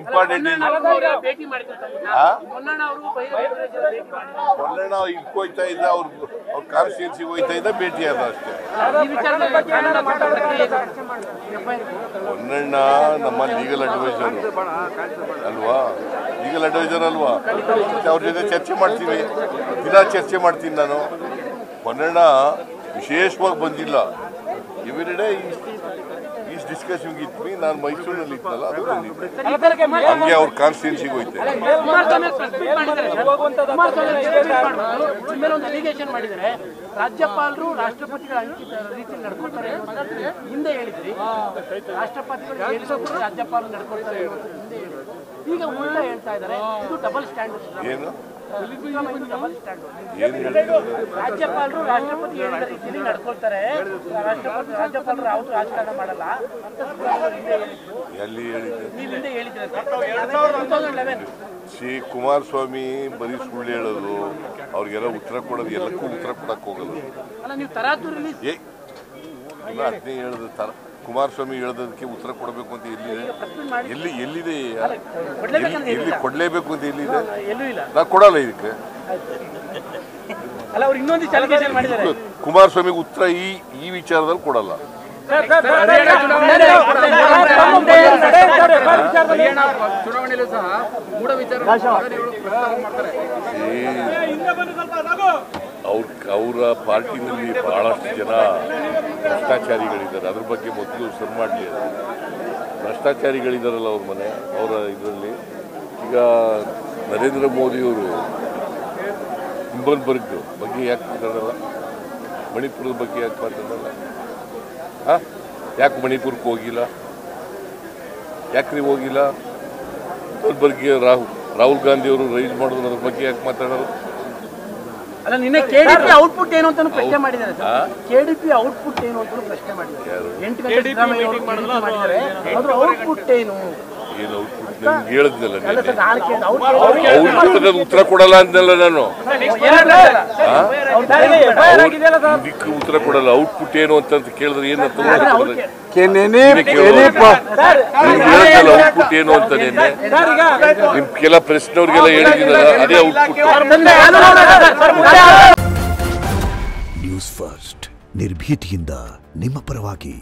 Important ಮೊನ್ನೆ ಹೋಗ್ತಾ ಇದ್ದ ಅವ್ರ ಕಾನ್ಸ್ಟಿಟ್ಯೂನ್ಸಿಗೆ ಹೋಗ್ತಾ ಇದ್ದ ಭೇಟಿ ಆದ ಅಷ್ಟೇ. ಮೊನ್ನಣ್ಣ ನಮ್ಮ ಲೀಗಲ್ ಅಡ್ವೈಸರ್ ಅಲ್ವಾ, ಲೀಗಲ್ ಅಡ್ವೈಸರ್ ಅಲ್ವಾ, ಅವ್ರ ಜೊತೆ ಚರ್ಚೆ ಮಾಡ್ತೀನಿ, ದಿನ ಚರ್ಚೆ ಮಾಡ್ತೀನಿ ನಾನು. ಮೊನ್ನಣ್ಣ ವಿಶೇಷವಾಗಿ ಬಂದಿಲ್ಲ, everyday is discussing with me. ನಾನು ಮೈಸೂರಿನಲ್ಲಿ ಇದ್ದಲ್ಲ, ಅದು ಬಂದಿದ್ದೆ. ಹಂಗೆ ಅವ್ರ ಕಾನ್ಸ್ಟಿಟ್ಯೂನ್ಸಿಗೆ ಹೋಯ್ತೆ. ರಾಜ್ಯಪಾಲರು ರಾಷ್ಟ್ರಪತಿಗಳ ರೀತಿ ನಡ್ಕೊಳ್ತಾರೆ ಹಿಂದೆ ಹೇಳಿದ್ರಿ, ರಾಷ್ಟ್ರಪತಿಗಳು ರಾಜ್ಯಪಾಲರು ನಡ್ಕೊಳ್ತಾರೆ ಹಿಂದೆ ಹೇಳಿದ್ರು. ಈಗ ಉಲ್ಟಾ ಹೇಳ್ತಾ ಇದ್ದಾರೆ, ಇದು ಡಬಲ್ ಸ್ಟ್ಯಾಂಡರ್ಡ್. ಏನು ಡಬಲ್ ಸ್ಟ್ಯಾಂಡರ್ಡ್. ರಾಜ್ಯಪಾಲರು ರಾಷ್ಟ್ರಪತಿ ಹೇಳಿದ ರೀತಿಯಲ್ಲಿ ನಡ್ಕೊಳ್ತಾರೆ, ರಾಜ್ಯಪಾಲರು ಯಾವತ್ತೂ ರಾಜಕಾರಣ ಮಾಡಲ್ಲ ಅಂತ ಹಿಂದೆ ಹೇಳಿದ್ರು. ಎಲ್ಲಿ ಹೇಳಿದ್ದೆ? ನೀವು ಹಿಂದೆ ಹೇಳಿದ್ರೆ 2011 ಶ್ರೀ ಕುಮಾರಸ್ವಾಮಿ ಬರೀ ಸುಳ್ಳು ಹೇಳೋದು, ಅವ್ರಿಗೆಲ್ಲ ಉತ್ತರ ಕೊಡೋದು, ಎಲ್ಲಕ್ಕೂ ಉತ್ತರ ಕೊಡಕ್ಕೆ ಹೋಗೋದು. ಅಲ್ಲ, ನೀವು ತರಾತುರಿಲಿ ಅದನ್ನೇ ಹೇಳೋದು. ಕುಮಾರಸ್ವಾಮಿ ಹೇಳೋದಕ್ಕೆ ಉತ್ತರ ಕೊಡಬೇಕು ಅಂತ ಎಲ್ಲಿದೆ? ಎಲ್ಲಿ ಕೊಡ್ಲೇಬೇಕು ಅಂತ ಎಲ್ಲಿದೆ? ನಾ ಕೊಡಲ್ಲ ಇದಕ್ಕೆ. ಅಲ್ಲ, ಅವ್ರು ಇನ್ನೊಂದು ಚಾಲಿಕೇಶನ್ ಮಾಡಿದ್ದಾರೆ, ಕುಮಾರಸ್ವಾಮಿಗೆ ಉತ್ತರ ಈ ವಿಚಾರದಲ್ಲಿ ಕೊಡಲ್ಲ. ಚುನಾವಣೆಯಲ್ಲೂ ಸಹ ಮೂಢ ವಿಚಾರ ಅವರ ಪಾರ್ಟಿನಲ್ಲಿ ಬಹಳಷ್ಟು ಜನ ಭ್ರಷ್ಟಾಚಾರಿಗಳಿದ್ದಾರೆ. ಅದ್ರ ಬಗ್ಗೆ ಮೊದಲು ಸರ್ ಮಾಡಲಿ. ಭ್ರಷ್ಟಾಚಾರಿಗಳಿದ್ದಾರಲ್ಲ ಅವ್ರ ಮನೆ, ಅವರ ಇದರಲ್ಲಿ. ಈಗ ನರೇಂದ್ರ ಮೋದಿಯವರು ಹಿಂಬನ್ಬರ್ಗ್ ಬಗ್ಗೆ ಯಾಕೆ ಮಾತಾಡಲ್ಲ? ಮಣಿಪುರದ ಬಗ್ಗೆ ಯಾಕೆ ಮಾತಾಡಲ್ಲ? ಯಾಕೆ ಮಣಿಪುರಕ್ಕೆ ಹೋಗಿಲ್ಲ? ಯಾಕ್ರಿ ಹೋಗಿಲ್ಲ? ಬಗ್ಗೆ ರಾಹುಲ್ ಗಾಂಧಿ ಅವರು ರೈಸ್ ಮಾಡೋದ್ರ ಬಗ್ಗೆ ಯಾಕೆ ಮಾತಾಡಲ್ಲ? ಅಲ್ಲ, ನಿನ್ನೆ ಕೆಡಿಪಿ ಔಟ್ಪುಟ್ ಏನು ಅಂತ ಪ್ರಶ್ನೆ ಮಾಡಿದ್ದಾರೆ. ಕೆಡಿಪಿ ಔಟ್ಪುಟ್ ಏನು ಅಂತ ಪ್ರಶ್ನೆ ಮಾಡಿದ್ದಾರೆ. 8 ಗಂಟೆ ಮಾಡಿದ್ದಾರೆ, ಅದ್ರ ಔಟ್ಪುಟ್ ಏನು? ಏನು ಔಟ್ಪುಟ್ ಹೇಳಿದ್ನಲ್ಲ, ಉತ್ತರ ಕೊಡಲ್ಲ ಅಂದಲ್ಲ ನಾನು. ಇದಕ್ಕೆ ಉತ್ತರ ಕೊಡಲ್ಲ. ಔಟ್ಪುಟ್ ಏನು ಅಂತ ಕೇಳಿದ್ರೆ ಏನಂತ ಔಟ್ಪುಟ್ ಏನು ಅಂತ ನಿಮ್ ಕೆಲ ಪ್ರಶ್ನೆಯವ್ರಿಗೆಲ್ಲ ಹೇಳಿದಿಲ್ಲ, ಅದೇ ಔಟ್ಪುಟ್. ನ್ಯೂಸ್ ಫಸ್ಟ್ ನಿರ್ಭೀತಿಯಿಂದ ನಿಮ್ಮ ಪರವಾಗಿ.